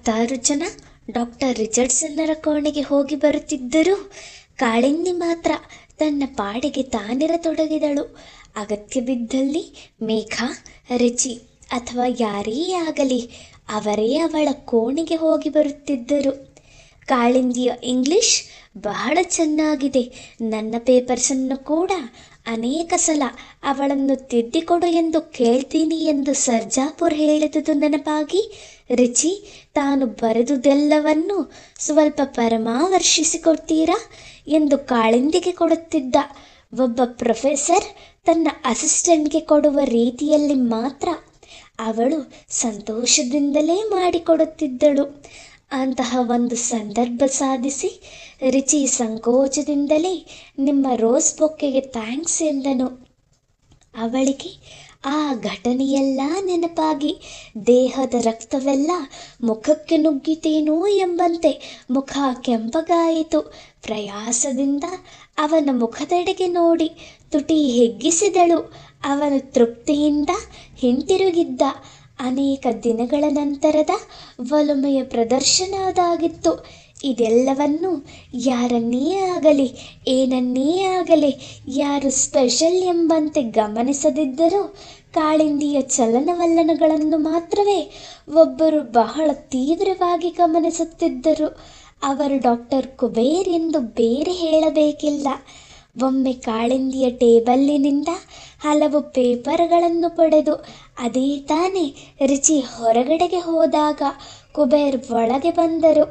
10 ಜನ ಡಾಕ್ಟರ್ ರಿಚರ್ಡ್ಸನ್ನರ ಕೋಣೆಗೆ ಹೋಗಿ ಬರುತ್ತಿದ್ದರೂ ಕಾಳಿಂದಿ ಮಾತ್ರ ತನ್ನ ಪಾಡಿಗೆ ತಾನಿರತೊಡಗಿದಳು. ಅಗತ್ಯ ಬಿದ್ದಲ್ಲಿ ಮೇಘ, ರಿಚಿ ಅಥವಾ ಯಾರೇ ಆಗಲಿ ಅವರೇ ಅವಳ ಕೋಣೆಗೆ ಹೋಗಿ ಬರುತ್ತಿದ್ದರು. ಕಾಳಿಂದಿಯ ಇಂಗ್ಲಿಷ್ ಬಹಳ ಚೆನ್ನಾಗಿದೆ. ನನ್ನ ಪೇಪರ್ಸನ್ನು ಕೂಡ ಅನೇಕ ಸಲ ಅವಳನ್ನು ತಿದ್ದಿಕೊಡು ಎಂದು ಕೇಳ್ತೀನಿ ಎಂದು ಸರ್ಜಾಪುರ್ ಹೇಳಿದುದು ನೆನಪಾಗಿ ರಿಚಿ ತಾನು ಬರೆದುದೆಲ್ಲವನ್ನು ಸ್ವಲ್ಪ ಪರಾಮರ್ಶಿಸಿಕೊಡ್ತೀರಾ ಎಂದು ಕಾಳಿಂದಿಗೆ ಕೊಡುತ್ತಿದ್ದ. ಒಬ್ಬ ಪ್ರೊಫೆಸರ್ ತನ್ನ ಅಸಿಸ್ಟೆಂಟ್ಗೆ ಕೊಡುವ ರೀತಿಯಲ್ಲಿ ಮಾತ್ರ ಅವಳು ಸಂತೋಷದಿಂದಲೇ ಮಾಡಿಕೊಡುತ್ತಿದ್ದಳು. ಅಂತಹ ಒಂದು ಸಂದರ್ಭ ಸಾಧಿಸಿ ರಿಚಿ ಸಂಕೋಚದಿಂದಲೇ ನಿಮ್ಮ ರೋಸ್ ಬೊಕ್ಕೆಗೆ ಥ್ಯಾಂಕ್ಸ್ ಎಂದನು. ಅವಳಿಗೆ ಆ ಘಟನೆಯೆಲ್ಲ ನೆನಪಾಗಿ ದೇಹದ ರಕ್ತವೆಲ್ಲ ಮುಖಕ್ಕೆ ನುಗ್ಗಿತೇನೋ ಎಂಬಂತೆ ಮುಖ ಕೆಂಪಗಾಯಿತು. ಪ್ರಯಾಸದಿಂದ ಅವನ ಮುಖದೆಡೆಗೆ ನೋಡಿ ತುಟಿ ಹಿಗ್ಗಿಸಿದಳು. ಅವನು ತೃಪ್ತಿಯಿಂದ ಹಿಂತಿರುಗಿದ್ದ. ಅನೇಕ ದಿನಗಳ ನಂತರದ ಒಲುಮೆಯ ಪ್ರದರ್ಶನ ಅದಾಗಿತ್ತು. ಇದೆಲ್ಲವನ್ನು ಯಾರನ್ನೇ ಆಗಲಿ ಏನನ್ನೇ ಆಗಲಿ ಯಾರು ಸ್ಪೆಷಲ್ ಎಂಬಂತೆ ಗಮನಿಸದಿದ್ದರೂ ಕಾಳಿಂದಿಯ ಚಲನವಲನಗಳನ್ನು ಮಾತ್ರವೇ ಒಬ್ಬರು ಬಹಳ ತೀವ್ರವಾಗಿ ಗಮನಿಸುತ್ತಿದ್ದರು. ಅವರು ಡಾಕ್ಟರ್ ಕುಬೇರ್ ಎಂದು ಬೇರೆ ಹೇಳಬೇಕಿಲ್ಲ. ಒಮ್ಮೆ ಕಾಳಿಂದಿಯ ಟೇಬಲ್ಲಿನಿಂದ ಹಲವು ಪೇಪರ್ಗಳನ್ನು ಪಡೆದು ಅದೇ ತಾನೇ ರಿಚಿ ಹೊರಗಡೆಗೆ ಹೋದಾಗ ಕುಬೇರ್ ಒಳಗೆ ಬಂದರು.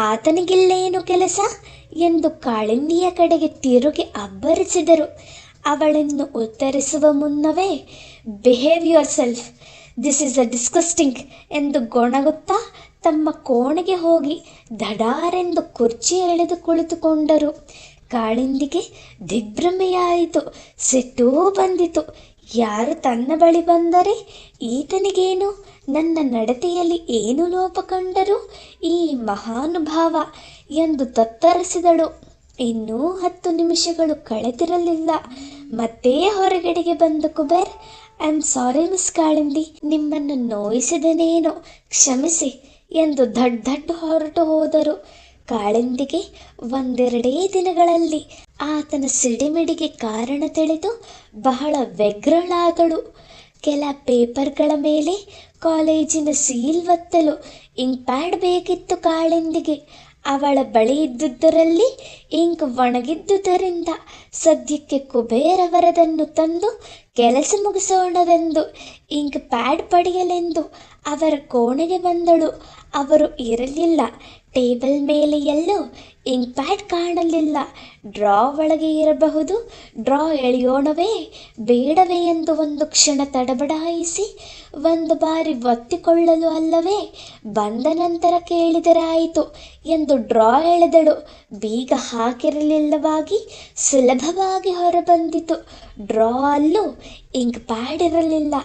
ಆತನಿಗಿಲ್ಲೇನು ಕೆಲಸ ಎಂದು ಕಾಳಿಂದಿಯ ಕಡೆಗೆ ತಿರುಗಿ ಅಬ್ಬರಿಸಿದರು. ಅವಳನ್ನು ಉತ್ತರಿಸುವ ಮುನ್ನವೇ behave your self, this is a disgusting ಎಂದು ಗೊಣಗುತ್ತಾ ತಮ್ಮ ಕೋಣೆಗೆ ಹೋಗಿ ಧಡಾರೆಂದು ಕುರ್ಚಿ ಎಳೆದು ಕುಳಿತುಕೊಂಡರು. ಕಾಳಿಂದಿಗೆ ದಿಗ್ಭ್ರಮೆಯಾಯಿತು, ಸಿಟ್ಟೂ ಬಂದಿತು. ಯಾರು ತನ್ನ ಬಳಿ ಬಂದರೆ ಈತನಿಗೇನು, ನನ್ನ ನಡತೆಯಲ್ಲಿ ಏನು ಲೋಪ ಕಂಡರು ಈ ಮಹಾನುಭಾವ ಎಂದು ತತ್ತರಿಸಿದಳು. ಇನ್ನೂ 10 ನಿಮಿಷಗಳು ಕಳೆದಿರಲಿಲ್ಲ. ಮತ್ತೆ ಹೊರಗಡೆಗೆ ಬಂದ Kuber, I am sorry miss Kalindi, ನಿಮ್ಮನ್ನು ನೋಯಿಸಿದನೇನೋ, ಕ್ಷಮಿಸಿ ಎಂದು ದಡ್ಡ ಹೊರಟು ಹೋದರು. ಕಾಳಿಂದಿಗೆ 1-2 ದಿನಗಳಲ್ಲಿ ಆತನ ಸಿಡಿಮಿಡಿಗೆ ಕಾರಣ ತಿಳಿದು ಬಹಳ ವ್ಯಗ್ರಳಾದಳು. ಕೆಲ ಪೇಪರ್ಗಳ ಮೇಲೆ ಕಾಲೇಜಿನ ಸೀಲ್ ಒತ್ತಲು ಇಂಕ್ ಪ್ಯಾಡ್ ಬೇಕಿತ್ತು ಕಾಳಿಂದಿಗೆ. ಅವಳ ಬಳಿ ಇದ್ದುದರಲ್ಲಿ ಇಂಕ್ ಒಣಗಿದ್ದುದರಿಂದ ಸದ್ಯಕ್ಕೆ ಕುಬೇರ್ ಅವರದನ್ನು ತಂದು ಕೆಲಸ ಮುಗಿಸೋಣವೆಂದು ಇಂಕ್ ಪ್ಯಾಡ್ ಪಡೆಯಲೆಂದು ಅವರ ಕೋಣೆಗೆ ಬಂದಳು. ಅವರು ಇರಲಿಲ್ಲ. ಟೇಬಲ್ ಮೇಲೆ ಎಲ್ಲೋ ಇಂಕ್ ಪ್ಯಾಡ್ ಕಾಣಲಿಲ್ಲ. ಡ್ರಾ ಒಳಗೆ ಇರಬಹುದು. ಡ್ರಾ ಎಳೆಯೋಣವೇ ಬೇಡವೇ ಎಂದು ಒಂದು ಕ್ಷಣ ತಡಬಡಾಯಿಸಿ ಒಂದು ಬಾರಿ ಒತ್ತಿಕೊಳ್ಳಲು ಅಲ್ಲವೇ ಬಂದ ನಂತರ ಕೇಳಿದರಾಯಿತು ಎಂದು ಡ್ರಾ ಎಳೆದಳು. ಬೀಗ ಹಾಕಿರಲಿಲ್ಲವಾಗಿ ಸುಲಭವಾಗಿ ಹೊರಬಂದಿತು. ಡ್ರಾ ಅಲ್ಲೂ ಇಂಕ್ ಪ್ಯಾಡ್ ಇರಲಿಲ್ಲ.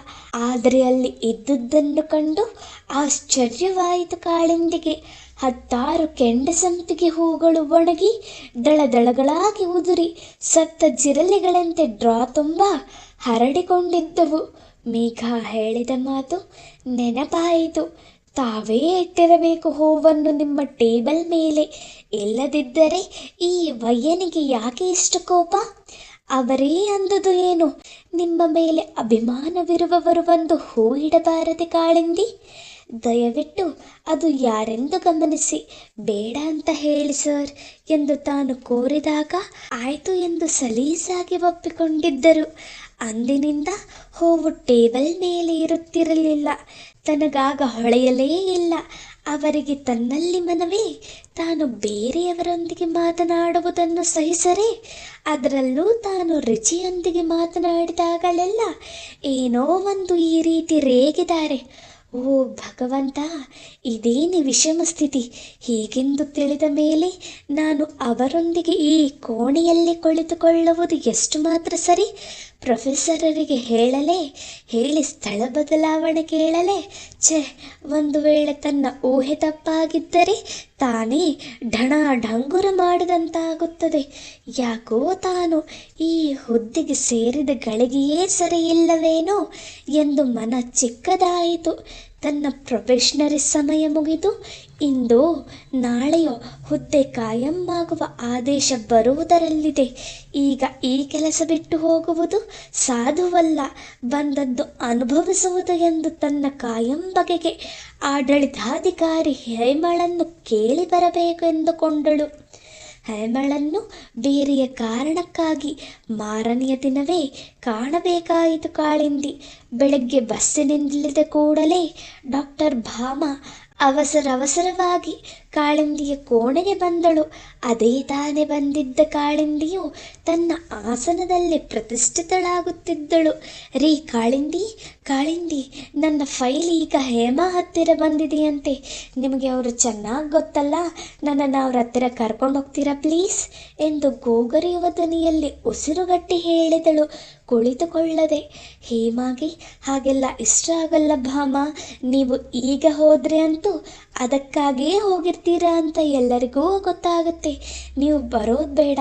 ಆದರೆ ಅಲ್ಲಿ ಇದ್ದುದನ್ನು ಕಂಡು ಆಶ್ಚರ್ಯವಾಯಿತು ಕಾಳಿಂದಿಗೆ. 10 ಕೆಂಡಸಂಪಿಗೆ ಹೂಗಳು ಒಣಗಿ ದಳದಳಗಳಾಗಿ ಉದುರಿ ಸತ್ತ ಜಿರಳೆಗಳಂತೆ ಡ್ರಾ ತುಂಬ ಹರಡಿಕೊಂಡಿದ್ದವು. ಮೇಘ ಹೇಳಿದ ಮಾತು ನೆನಪಾಯಿತು. ತಾವೇ ಇಟ್ಟಿರಬೇಕು ಹೂವನ್ನು ನಿಮ್ಮ ಟೇಬಲ್ ಮೇಲೆ, ಇಲ್ಲದಿದ್ದರೆ ಈ ವಯ್ಯನಿಗೆ ಯಾಕೆ ಇಷ್ಟು ಕೋಪ? ಅವರೇ ಅಂದುದು ಏನು, ನಿಮ್ಮ ಮೇಲೆ ಅಭಿಮಾನವಿರುವವರು ಒಂದು ಹೂ ಇಡಬಾರದೆ ಕಾಳಿಂದಿ? ದಯವಿಟ್ಟು ಅದು ಯಾರೆಂದು ಗಮನಿಸಿ, ಬೇಡ ಅಂತ ಹೇಳಿ ಸರ್ ಎಂದು ತಾನು ಕೋರಿದಾಗ ಆಯಿತು ಎಂದು ಸಲೀಸಾಗಿ ಒಪ್ಪಿಕೊಂಡಿದ್ದರು. ಅಂದಿನಿಂದ ಹೂವು ಟೇಬಲ್ ಮೇಲೆ ಇರುತ್ತಿರಲಿಲ್ಲ. ತನಗಾಗ ಹೊಳೆಯಲೇ ಇಲ್ಲ. ಅವರಿಗೆ ತನ್ನಲ್ಲಿ ಮನವೇ ತಾನು ಬೇರೆಯವರೊಂದಿಗೆ ಮಾತನಾಡುವುದನ್ನು ಸಹಿಸರೆ, ಅದರಲ್ಲೂ ತಾನು ರಿಚಿಯೊಂದಿಗೆ ಮಾತನಾಡಿದಾಗಲೆಲ್ಲ ಏನೋ ಒಂದು ಈ ರೀತಿ ರೇಗಿದ್ದಾರೆ. ಓ ಭಗವಂತ, ಇದೇನು ವಿಷಮ ಸ್ಥಿತಿ! ಹೀಗೆಂದು ತಿಳಿದ ಮೇಲೆ ನಾನು ಅವರೊಂದಿಗೆ ಈ ಕೋಣೆಯಲ್ಲಿ ಕುಳಿತುಕೊಳ್ಳುವುದು ಎಷ್ಟು ಮಾತ್ರ ಸರಿ? ಪ್ರೊಫೆಸರರಿಗೆ ಹೇಳಲೇ, ಹೇಳಿ ಸ್ಥಳ ಬದಲಾವಣೆ ಕೇಳಲೇ? ಒಂದು ವೇಳೆ ತನ್ನ ಊಹೆ ತಪ್ಪಾಗಿದ್ದರೆ ತಾನೇ ಢಂಗುರ ಮಾಡಿದಂತಾಗುತ್ತದೆ. ಯಾಕೋ ತಾನು ಈ ಹುದ್ದೆಗೆ ಸೇರಿದ ಗಳಿಗೆಯೇ ಸರಿಯಿಲ್ಲವೇನೋ ಎಂದು ಮನ ಚಿಕ್ಕದಾಯಿತು. ತನ್ನ ಪ್ರೊಬೆಷನರಿ ಸಮಯ ಮುಗಿದು ಇಂದೋ ನಾಳೆಯೋ ಹುದ್ದೆ ಕಾಯಂ ಆಗುವ ಆದೇಶ ಬರುವುದರಲ್ಲಿದೆ. ಈಗ ಈ ಕೆಲಸ ಬಿಟ್ಟು ಹೋಗುವುದು ಸಾಧುವಲ್ಲ, ಬಂದದ್ದು ಅನುಭವಿಸುವುದು ಎಂದು ತನ್ನ ಕಾಯಂ ಬಗೆಗೆ ಆಡಳಿತಾಧಿಕಾರಿ ಹೇಮಳನ್ನು ಕೇಳಿ ಬರಬೇಕು ಎಂದುಕೊಂಡಳು. ಹೇಮಳನ್ನು ಬೇರೆಯ ಕಾರಣಕ್ಕಾಗಿ ಮಾರನೆಯ ದಿನವೇ ಕಾಣಬೇಕಾಯಿತು ಕಾಳಿಂದಿ. ಬೆಳಗ್ಗೆ ಬಸ್ಸಿನಿಂದಿಳಿದ ಕೂಡಲೇ ಡಾಕ್ಟರ್ ಭಾಮ ಅವಸರವಾಗಿ ಕಾಳಿಂದಿಯ ಕೋಣೆಗೆ ಬಂದಳು. ಅದೇ ತಾನೇ ಬಂದಿದ್ದ ಕಾಳಿಂದಿಯು ತನ್ನ ಆಸನದಲ್ಲಿ ಪ್ರತಿಷ್ಠಿತಳಾಗುತ್ತಿದ್ದಳು. ರೀ ಕಾಳಿಂದಿ, ನನ್ನ ಫೈಲ್ ಈಗ ಹೇಮಾ ಹತ್ತಿರ ಬಂದಿದೆಯಂತೆ. ನಿಮಗೆ ಅವರು ಚೆನ್ನಾಗಿ ಗೊತ್ತಲ್ಲ, ನನ್ನನ್ನು ಅವ್ರ ಹತ್ತಿರ ಕರ್ಕೊಂಡು ಹೋಗ್ತೀರಾ ಪ್ಲೀಸ್ ಎಂದು ಗೋಗರಿಯುವ ಧ್ವನಿಯಲ್ಲಿ ಉಸಿರುಗಟ್ಟಿ ಹೇಳಿದಳು ಕುಳಿತುಕೊಳ್ಳದೆ. ಹೇಮಾಗೆ ಹಾಗೆಲ್ಲ ಇಷ್ಟ ಆಗಲ್ಲ ಭಾಮ, ನೀವು ಈಗ ಹೋದ್ರೆ ಅಂತೂ ಅದಕ್ಕಾಗಿಯೇ ಹೋಗಿರ್ತೀರಾ ಅಂತ ಎಲ್ಲರಿಗೂ ಗೊತ್ತಾಗುತ್ತೆ. ನೀವು ಬರೋದು ಬೇಡ,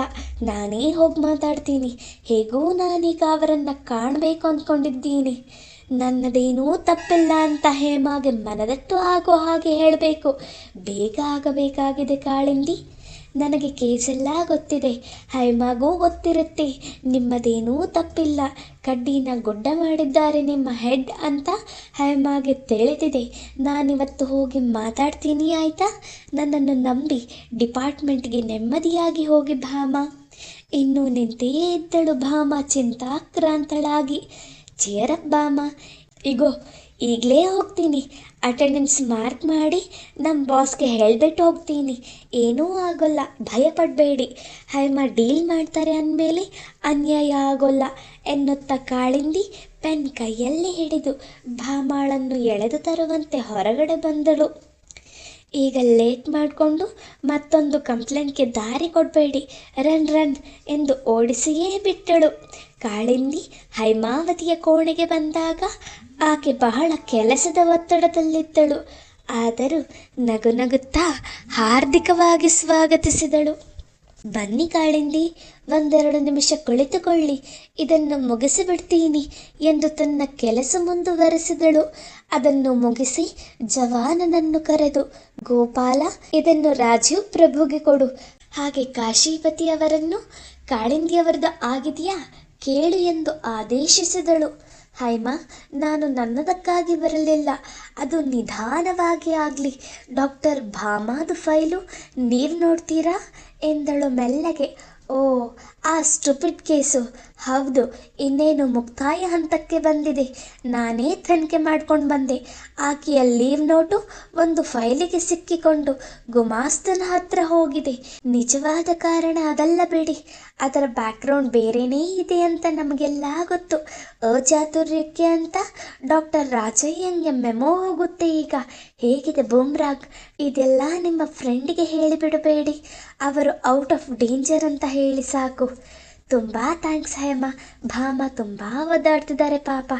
ನಾನೇ ಹೋಗಿ ಮಾತಾಡ್ತೀನಿ. ಹೇಗೂ ನಾನೀಗ ಅವರನ್ನು ಕಾಣಬೇಕು ಅಂದ್ಕೊಂಡಿದ್ದೀನಿ. ನನ್ನದೇನೂ ತಪ್ಪಿಲ್ಲ ಅಂತ ಹೇಮಾಗೆ ಮನದಟ್ಟು ಆಗೋ ಹಾಗೆ ಹೇಳಬೇಕು. ಬೇಗ ಆಗಬೇಕಾಗಿದೆ ಕಾಳಿಂದಿ. ನನಗೆ ಕೇಸೆಲ್ಲ ಗೊತ್ತಿದೆ, ಹೈಮಾಗೂ ಗೊತ್ತಿರುತ್ತೆ. ನಿಮ್ಮದೇನೂ ತಪ್ಪಿಲ್ಲ, ಕಡ್ಡಿನ ಗುಡ್ಡ ಮಾಡಿದ್ದಾರೆ ನಿಮ್ಮ ಹೆಡ್ ಅಂತ ಹೈಮಾಗೆ ತಿಳಿದಿದೆ. ನಾನಿವತ್ತು ಹೋಗಿ ಮಾತಾಡ್ತೀನಿ ಆಯಿತಾ? ನನ್ನನ್ನು ನಂಬಿ ಡಿಪಾರ್ಟ್ಮೆಂಟ್ಗೆ ನೆಮ್ಮದಿಯಾಗಿ ಹೋಗಿ ಭಾಮ. ಇನ್ನೂ ನಿಂತೇ ಇದ್ದಳು ಭಾಮ ಚಿಂತಾಕ್ರಾಂತಳಾಗಿ. ಚೇರಪ್ ಭಾಮ, ಈಗಲೇ ಹೋಗ್ತೀನಿ. ಅಟೆಂಡೆನ್ಸ್ ಮಾರ್ಕ್ ಮಾಡಿ ನಮ್ಮ ಬಾಸ್ಗೆ ಹೇಳಿಬಿಟ್ಟು ಹೋಗ್ತೀನಿ. ಏನೂ ಆಗೋಲ್ಲ, ಭಯಪಡಬೇಡಿ. ಹೈಮ ಡೀಲ್ ಮಾಡ್ತಾರೆ ಅಂದಮೇಲೆ ಅನ್ಯಾಯ ಆಗೋಲ್ಲ ಎನ್ನುತ್ತಾ ಕಾಳಿಂದಿ ಪೆನ್ ಕೈಯಲ್ಲಿ ಹಿಡಿದು ಭಾಮಾಳನ್ನು ಎಳೆದು ತರುವಂತೆ ಹೊರಗಡೆ ಬಂದಳು. ಈಗ ಲೇಟ್ ಮಾಡಿಕೊಂಡು ಮತ್ತೊಂದು ಕಂಪ್ಲೇಂಟ್ಗೆ ದಾರಿ ಕೊಡಬೇಡಿ, ರನ್ ಎಂದು ಓಡಿಸಿಯೇ ಬಿಟ್ಟಳು. ಕಾಳಿಂದಿ ಹೈಮಾವತಿಯ ಕೋಣೆಗೆ ಬಂದಾಗ ಆಕೆ ಬಹಳ ಕೆಲಸದ ಒತ್ತಡದಲ್ಲಿದ್ದಳು. ಆದರೂ ನಗುತ್ತಾ ಹಾರ್ದಿಕವಾಗಿ ಸ್ವಾಗತಿಸಿದಳು. ಬನ್ನಿ ಕಾಳಿಂದಿ, 1-2 ನಿಮಿಷ ಕುಳಿತುಕೊಳ್ಳಿ, ಇದನ್ನು ಮುಗಿಸಿಬಿಡ್ತೀನಿ ಎಂದು ತನ್ನ ಕೆಲಸ ಮುಂದುವರೆಸಿದಳು. ಅದನ್ನು ಮುಗಿಸಿ ಜವಾನನನ್ನು ಕರೆದು, ಗೋಪಾಲ, ಇದನ್ನು ರಾಜೀವ್ ಪ್ರಭುಗೆ ಕೊಡು. ಹಾಗೆ ಕಾಶೀಪತಿಯವರನ್ನು, ಕಾಳಿಂದಿಯವರದು ಆಗಿದೆಯಾ ಕೇಳು ಎಂದು ಆದೇಶಿಸಿದಳು. ಹೈಮಾ, ನಾನು ನನ್ನದಕ್ಕಾಗಿ ಬರಲಿಲ್ಲ, ಅದು ನಿಧಾನವಾಗಿ ಆಗಲಿ. ಡಾಕ್ಟರ್ ಭಾಮಾದು ಫೈಲು ನೀವು ನೋಡ್ತೀರಾ ಎಂದಳು ಮೆಲ್ಲಗೆ. ಓ, ಆ ಸ್ಟುಪಿಡ್ ಕೇಸು, ಹೌದು, ಇನ್ನೇನು ಮುಕ್ತಾಯ ಹಂತಕ್ಕೆ ಬಂದಿದೆ. ನಾನೇ ತನಿಖೆ ಮಾಡ್ಕೊಂಡು ಬಂದೆ. ಆಕೆಯ ಲೀವ್ ನೋಟು ಒಂದು ಫೈಲಿಗೆ ಸಿಕ್ಕಿಕೊಂಡು ಗುಮಾಸ್ತನ ಹತ್ರ ಹೋಗಿದೆ. ನಿಜವಾದ ಕಾರಣ ಅದಲ್ಲ ಬಿಡಿ, ಅದರ ಬ್ಯಾಕ್ಗ್ರೌಂಡ್ ಬೇರೆಯೇ ಇದೆ ಅಂತ ನಮಗೆಲ್ಲ ಗೊತ್ತು. ಅಚಾತುರ್ಯಕ್ಕೆ ಅಂತ ಡಾಕ್ಟರ್ ರಾಜಯ್ಯಂಗೆ ಮೆಮೊ ಹೋಗುತ್ತೆ ಈಗ. ಹೇಗಿದೆ ಬೂಮ್ರಾಗ್? ಇದೆಲ್ಲ ನಿಮ್ಮ ಫ್ರೆಂಡಿಗೆ ಹೇಳಿಬಿಡಬೇಡಿ, ಅವರು ಔಟ್ ಆಫ್ ಡೇಂಜರ್ ಅಂತ ಹೇಳಿ ಸಾಕು. ತುಂಬ ಥ್ಯಾಂಕ್ಸ್ ಹೇಮ. ಭಾಮ ತುಂಬ ಒದ್ದಾಡ್ತಿದ್ದಾರೆ ಪಾಪ.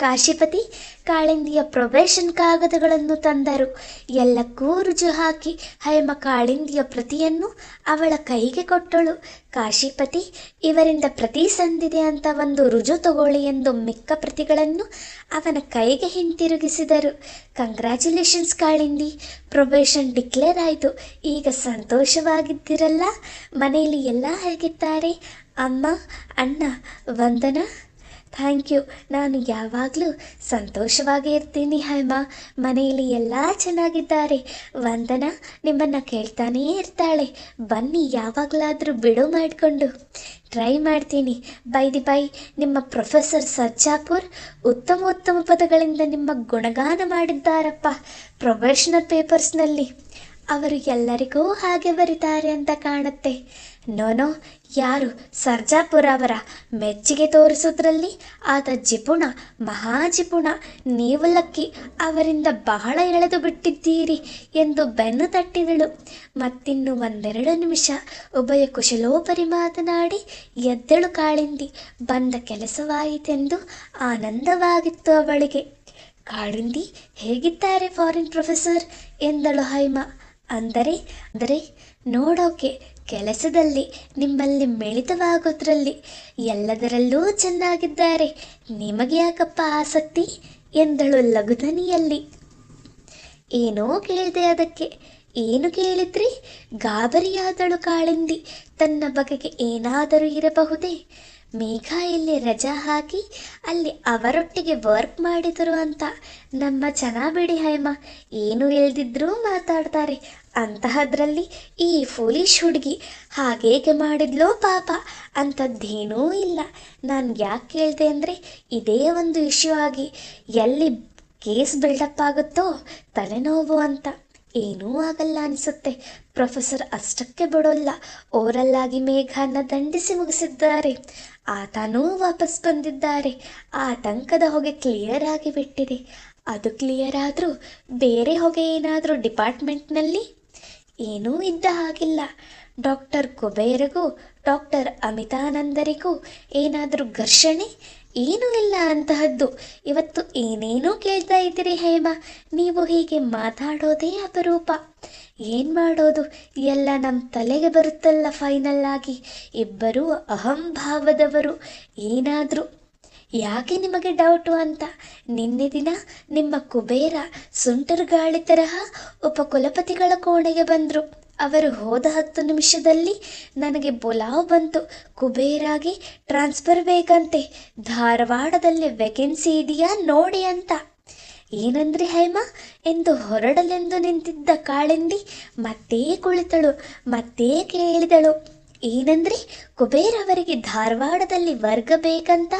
ಕಾಶಿಪತಿ ಕಾಳಿಂದಿಯ ಪ್ರೊಬೇಷನ್ ಕಾಗದಗಳನ್ನು ತಂದರು. ಎಲ್ಲಕ್ಕೂ ರುಜು ಹಾಕಿ ಹೇಮ ಕಾಳಿಂದಿಯ ಪ್ರತಿಯನ್ನು ಅವಳ ಕೈಗೆ ಕೊಟ್ಟಳು. ಕಾಶಿಪತಿ, ಇವರಿಂದ ಪ್ರತಿ ಸಂದಿದೆ ಅಂತ ಒಂದು ರುಜು ತಗೊಳ್ಳಿ ಎಂದು ಮಿಕ್ಕ ಪ್ರತಿಗಳನ್ನು ಅವನ ಕೈಗೆ ಹಿಂತಿರುಗಿಸಿದರು. ಕಂಗ್ರ್ಯಾಚುಲೇಷನ್ಸ್ ಕಾಳಿಂದಿ, ಪ್ರೊಬೇಷನ್ ಡಿಕ್ಲೇರ್ ಆಯಿತು. ಈಗ ಸಂತೋಷವಾಗಿದ್ದಿರಲ್ಲ? ಮನೆಯಲ್ಲಿ ಎಲ್ಲ ಹೇಗಿದ್ದಾರೆ? ಅಮ್ಮ, ಅಣ್ಣ, ವಂದನಾ? ಥ್ಯಾಂಕ್ ಯು, ನಾನು ಯಾವಾಗಲೂ ಸಂತೋಷವಾಗಿ ಇರ್ತೀನಿ ಹೈಮಾ. ಮನೆಯಲ್ಲಿ ಎಲ್ಲ ಚೆನ್ನಾಗಿದ್ದಾರೆ. ವಂದನಾ ನಿಮ್ಮನ್ನು ಕೇಳ್ತಾನೇ ಇರ್ತಾಳೆ. ಬನ್ನಿ, ಯಾವಾಗಲಾದರೂ ಬಿಡು ಮಾಡಿಕೊಂಡು. ಟ್ರೈ ಮಾಡ್ತೀನಿ. ಬೈ ನಿಮ್ಮ ಪ್ರೊಫೆಸರ್ ಸರ್ಜಾಪುರ್ ಉತ್ತಮ ಪದಗಳಿಂದ ನಿಮ್ಮ ಗುಣಗಾನ ಮಾಡಿದ್ದಾರಪ್ಪ ಪ್ರೊಫೆಷನಲ್ ಪೇಪರ್ಸ್ನಲ್ಲಿ. ಅವರು ಎಲ್ಲರಿಗೂ ಹಾಗೆ ಬರೀತಾರೆ ಅಂತ ಕಾಣುತ್ತೆ. ನೋನೋ, ಯಾರು ಸರ್ಜಾಪುರ ಅವರ ಮೆಚ್ಚುಗೆ ತೋರಿಸೋದ್ರಲ್ಲಿ ಆತ ಜಿಪುಣ, ಮಹಾಜಿಪುಣ. ನೀವು ಲಕ್ಕಿ, ಅವರಿಂದ ಬಹಳ ಎಳೆದು ಬಿಟ್ಟಿದ್ದೀರಿ ಎಂದು ಬೆನ್ನು ತಟ್ಟಿದಳು. ಮತ್ತಿನ್ನು 1-2 ನಿಮಿಷ ಉಭಯ ಕುಶಲೋಪರಿ ಮಾತನಾಡಿ ಎದ್ದಳು ಕಾಳಿಂದಿ. ಬಂದ ಕೆಲಸವಾಯಿತೆಂದು ಆನಂದವಾಗಿತ್ತು ಅವಳಿಗೆ. ಕಾಳಿಂದಿ, ಹೇಗಿದ್ದಾರೆ ಫಾರಿನ್ ಪ್ರೊಫೆಸರ್ ಎಂದಳು ಹೈಮಾ. ಅಂದರೆ ನೋಡೋಕೆ, ಕೆಲಸದಲ್ಲಿ, ನಿಮ್ಮಲ್ಲಿ ಮಿಳಿತವಾಗೋದ್ರಲ್ಲಿ, ಎಲ್ಲದರಲ್ಲೂ ಚೆನ್ನಾಗಿದ್ದಾರೆ. ನಿಮಗೆ ಯಾಕಪ್ಪ ಆಸಕ್ತಿ ಎಂದಳು ಲಘುಧನಿಯಲ್ಲಿ. ಏನೋ ಕೇಳಿದೆ ಅದಕ್ಕೆ. ಏನು ಕೇಳಿದ್ರಿ? ಗಾಬರಿಯಾದಳು ಕಾಳಿಂದಿ. ತನ್ನ ಬಗೆಗೆ ಏನಾದರೂ ಇರಬಹುದೇ? ಮೇಘ ಇಲ್ಲಿ ರಜಾ ಹಾಕಿ ಅಲ್ಲಿ ಅವರೊಟ್ಟಿಗೆ ವರ್ಕ್ ಮಾಡಿದರು ಅಂತ. ನಮ್ಮ ಜನ ಬಿಡಿ ಹೇಮ, ಏನು ಇಲ್ದಿದ್ರೂ ಮಾತಾಡ್ತಾರೆ. ಅಂತಹದ್ರಲ್ಲಿ ಈ ಫೂಲಿಶ್ ಹುಡುಗಿ ಹಾಗೇಗೆ ಮಾಡಿದ್ಲೋ ಪಾಪ. ಅಂಥದ್ದೇನೂ ಇಲ್ಲ. ನಾನು ಯಾಕೆ ಕೇಳಿದೆ ಅಂದರೆ, ಇದೇ ಒಂದು ಇಶ್ಯೂ ಆಗಿ ಎಲ್ಲಿ ಕೇಸ್ ಬಿಲ್ಡಪ್ ಆಗುತ್ತೋ ತಲೆನೋವು ಅಂತ. ಏನೂ ಆಗಲ್ಲ ಅನಿಸುತ್ತೆ. ಪ್ರೊಫೆಸರ್ ಅಷ್ಟಕ್ಕೆ ಬಿಡೋಲ್ಲ. ಓರಲ್ಲಾಗಿ ಮೇಘನ ದಂಡಿಸಿ ಮುಗಿಸಿದ್ದಾರೆ. ಆತನೂ ವಾಪಸ್ ಬಂದಿದ್ದಾರೆ. ಆತಂಕದ ಹೊಗೆ ಕ್ಲಿಯರ್ ಆಗಿ ಬಿಟ್ಟಿದೆ. ಅದು ಕ್ಲಿಯರ್ ಆದರೂ ಬೇರೆ ಹೊಗೆ ಏನಾದರೂ ಡಿಪಾರ್ಟ್ಮೆಂಟ್ನಲ್ಲಿ ಏನೂ ಇದ್ದ ಹಾಗಿಲ್ಲ. ಡಾಕ್ಟರ್ ಕುಬೇರಿಗೂ ಡಾಕ್ಟರ್ ಅಮಿತಾನಂದರಿಗೂ ಏನಾದರೂ ಘರ್ಷಣೆ? ಏನೂ ಇಲ್ಲ ಅಂತಹದ್ದು. ಇವತ್ತು ಏನೇನೋ ಕೇಳ್ತಾ ಇದ್ದೀರಿ ಹೇಮ, ನೀವು ಹೀಗೆ ಮಾತಾಡೋದೇ ಅಪರೂಪ. ಏನು ಮಾಡೋದು, ಎಲ್ಲ ನಮ್ಮ ತಲೆಗೆ ಬರುತ್ತಲ್ಲ ಫೈನಲ್ ಆಗಿ. ಇಬ್ಬರೂ ಅಹಂಭಾವದವರು. ಏನಾದರೂ ಯಾಕೆ ನಿಮಗೆ ಡೌಟು ಅಂತ. ನಿನ್ನೆ ದಿನ ನಿಮ್ಮ ಕುಬೇರ ಸುಂಟರ್ ಗಾಳಿ ತರಹ ಉಪಕುಲಪತಿಗಳ ಕೋಣೆಗೆ ಬಂದರು. ಅವರು ಹೋದ 10 ನಿಮಿಷದಲ್ಲಿ ನನಗೆ ಬುಲಾವ್ ಬಂತು. ಕುಬೇರಾಗಿ ಟ್ರಾನ್ಸ್ಫರ್ ಬೇಕಂತೆ, ಧಾರವಾಡದಲ್ಲಿ ವೇಕೆನ್ಸಿ ಇದೆಯಾ ನೋಡಿ ಅಂತ. ಏನಂದ್ರಿ ಹೇಮ ಎಂದು ಹೊರಡಲೆಂದು ನಿಂತಿದ್ದ ಕಾಳಿಂದಿ ಮತ್ತೆ ಕುಳಿತಳು. ಮತ್ತೆ ಕೇಳಿದಳು, ಏನಂದ್ರಿ? ಕುಬೇರ್ ಅವರಿಗೆ ಧಾರವಾಡದಲ್ಲಿ ವರ್ಗ ಬೇಕಂತ.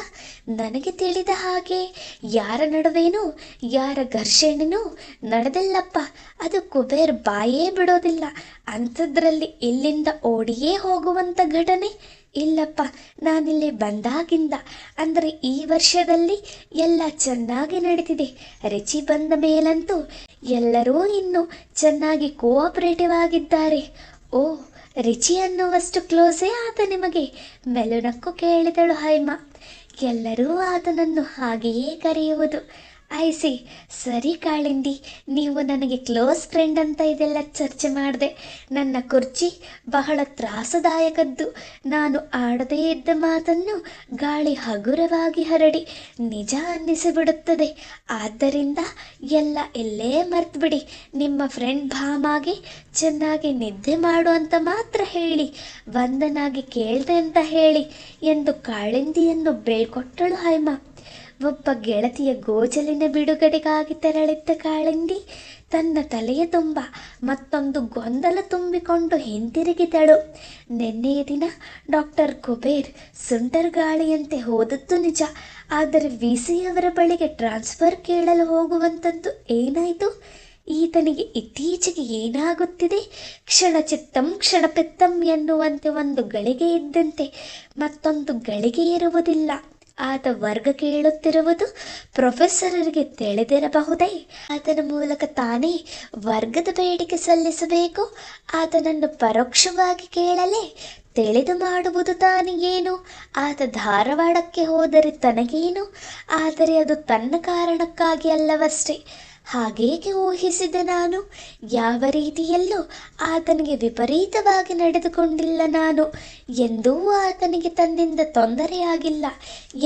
ನನಗೆ ತಿಳಿದ ಹಾಗೆ ಯಾರ ನಡುವೇನೂ ಯಾರ ಘರ್ಷಣೆನೂ ನಡೆದಿಲ್ಲಪ್ಪ. ಅದು ಕುಬೇರ್ ಬಾಯೇ ಬಿಡೋದಿಲ್ಲ. ಅಂಥದ್ರಲ್ಲಿ ಇಲ್ಲಿಂದ ಓಡಿಯೇ ಹೋಗುವಂಥ ಘಟನೆ ಇಲ್ಲಪ್ಪ. ನಾನಿಲ್ಲಿ ಬಂದಾಗಿಂದ ಅಂದರೆ ಈ ವರ್ಷದಲ್ಲಿ ಎಲ್ಲ ಚೆನ್ನಾಗಿ ನಡೀತಿದೆ. ರುಚಿ ಬಂದ ಮೇಲಂತೂ ಎಲ್ಲರೂ ಇನ್ನೂ ಚೆನ್ನಾಗಿ ಕೋಆಪರೇಟಿವ್ ಆಗಿದ್ದಾರೆ. ಓ, ರುಚಿ ಅನ್ನುವಷ್ಟು ಕ್ಲೋಸೇ ಆತ ನಿಮಗೆ? ಮೆಲುನಕ್ಕು ಕೇಳಿದಳು ಹೇಮ. ಎಲ್ಲರೂ ಆತನನ್ನು ಹಾಗೆಯೇ ಕರೆಯುವುದು. ಐಸಿ, ಸರಿ ಕಾಳಿಂದಿ, ನೀವು ನನಗೆ ಕ್ಲೋಸ್ ಫ್ರೆಂಡ್ ಅಂತ ಇದೆಲ್ಲ ಚರ್ಚೆ ಮಾಡಿದೆ. ನನ್ನ ಕುರ್ಚಿ ಬಹಳ ತ್ರಾಸದಾಯಕದ್ದು. ನಾನು ಆಡದೇ ಇದ್ದ ಮಾತನ್ನು ಗಾಳಿ ಹಗುರವಾಗಿ ಹರಡಿ ನಿಜ ಅನ್ನಿಸಿಬಿಡುತ್ತದೆ. ಆದ್ದರಿಂದ ಎಲ್ಲ ಇಲ್ಲೇ ಮರ್ತ್ಬಿಡಿ. ನಿಮ್ಮ ಫ್ರೆಂಡ್ ಭಾಮಾಗೆ ಚೆನ್ನಾಗಿ ನಿದ್ದೆ ಮಾಡು ಅಂತ ಮಾತ್ರ ಹೇಳಿ, ವಂದನಾಗಿ ಕೇಳ್ದೆ ಅಂತ ಹೇಳಿ ಎಂದು ಕಾಳಿಂದಿಯನ್ನು ಬೀಳ್ಕೊಟ್ಟಳು ಹೇಮ. ಒಬ್ಬ ಗೆಳತಿಯ ಗೋಜಲಿನ ಬಿಡುಗಡೆಗಾಗಿ ತೆರಳಿದ್ದ ಕಾಳಿಂದಿ ತನ್ನ ತಲೆಯ ತುಂಬ ಮತ್ತೊಂದು ಗೊಂದಲ ತುಂಬಿಕೊಂಡು ಹಿಂತಿರುಗಿದಳು. ನಿನ್ನೆಯ ದಿನ ಡಾಕ್ಟರ್ ಕುಬೇರ್ ಸುಂಟರ್ ಗಾಳಿಯಂತೆ ಹೋದದ್ದು ನಿಜ. ಆದರೆ ವಿ.ಸಿ. ಅವರ ಬಳಿಗೆ ಟ್ರಾನ್ಸ್ಫರ್ ಕೇಳಲು ಹೋಗುವಂಥದ್ದು ಏನಾಯಿತು? ಈತನಿಗೆ ಇತ್ತೀಚೆಗೆ ಏನಾಗುತ್ತಿದೆ? ಕ್ಷಣಚಿತ್ತಂ ಕ್ಷಣಪಿತ್ತಂ ಎನ್ನುವಂತೆ ಒಂದು ಗಳಿಗೆ ಇದ್ದಂತೆ ಮತ್ತೊಂದು ಗಳಿಗೆ ಇರುವುದಿಲ್ಲ. ಆತ ವರ್ಗ ಕೇಳುತ್ತಿರುವುದು ಪ್ರೊಫೆಸರರಿಗೆ ತಿಳಿದಿರಬಹುದೇ? ಆತನ ಮೂಲಕ ತಾನೇ ವರ್ಗದ ಬೇಡಿಕೆ ಸಲ್ಲಿಸಬೇಕು. ಆತನನ್ನು ಪರೋಕ್ಷವಾಗಿ ಕೇಳಲೇ ತಿಳಿದು ಮಾಡುವುದು ತಾನಿಗೇನು? ಆತ ಧಾರವಾಡಕ್ಕೆ ಹೋದರೆ ತನಗೇನು? ಆದರೆ ಅದು ತನ್ನ ಕಾರಣಕ್ಕಾಗಿ ಅಲ್ಲವಷ್ಟೇ. ಹಾಗೇಗೆ ಊಹಿಸಿದೆ ನಾನು? ಯಾವ ರೀತಿಯಲ್ಲೂ ಆತನಿಗೆ ವಿಪರೀತವಾಗಿ ನಡೆದುಕೊಂಡಿಲ್ಲ ನಾನು. ಎಂದೂ ಆತನಿಗೆ ತನ್ನಿಂದ ತೊಂದರೆಯಾಗಿಲ್ಲ.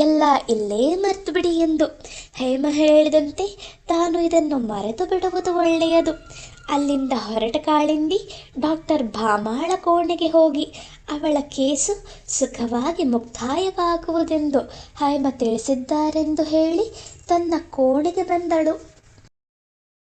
ಎಲ್ಲ ಇಲ್ಲೇ ಮರೆತು ಬಿಡಿ ಎಂದು ಹೇಮ ಹೇಳಿದಂತೆ ತಾನು ಇದನ್ನು ಮರೆತು ಬಿಡುವುದು ಒಳ್ಳೆಯದು. ಅಲ್ಲಿಂದ ಹೊರಟ ಕಾಳಿಂದಿ ಡಾಕ್ಟರ್ ಭಾಮಾಳ ಕೋಣೆಗೆ ಹೋಗಿ ಅವಳ ಕೇಸು ಸುಖವಾಗಿ ಮುಕ್ತಾಯವಾಗುವುದೆಂದು ಹೇಮ ತಿಳಿಸಿದ್ದಾರೆಂದು ಹೇಳಿ ತನ್ನ ಕೋಣೆಗೆ ಬಂದಳು.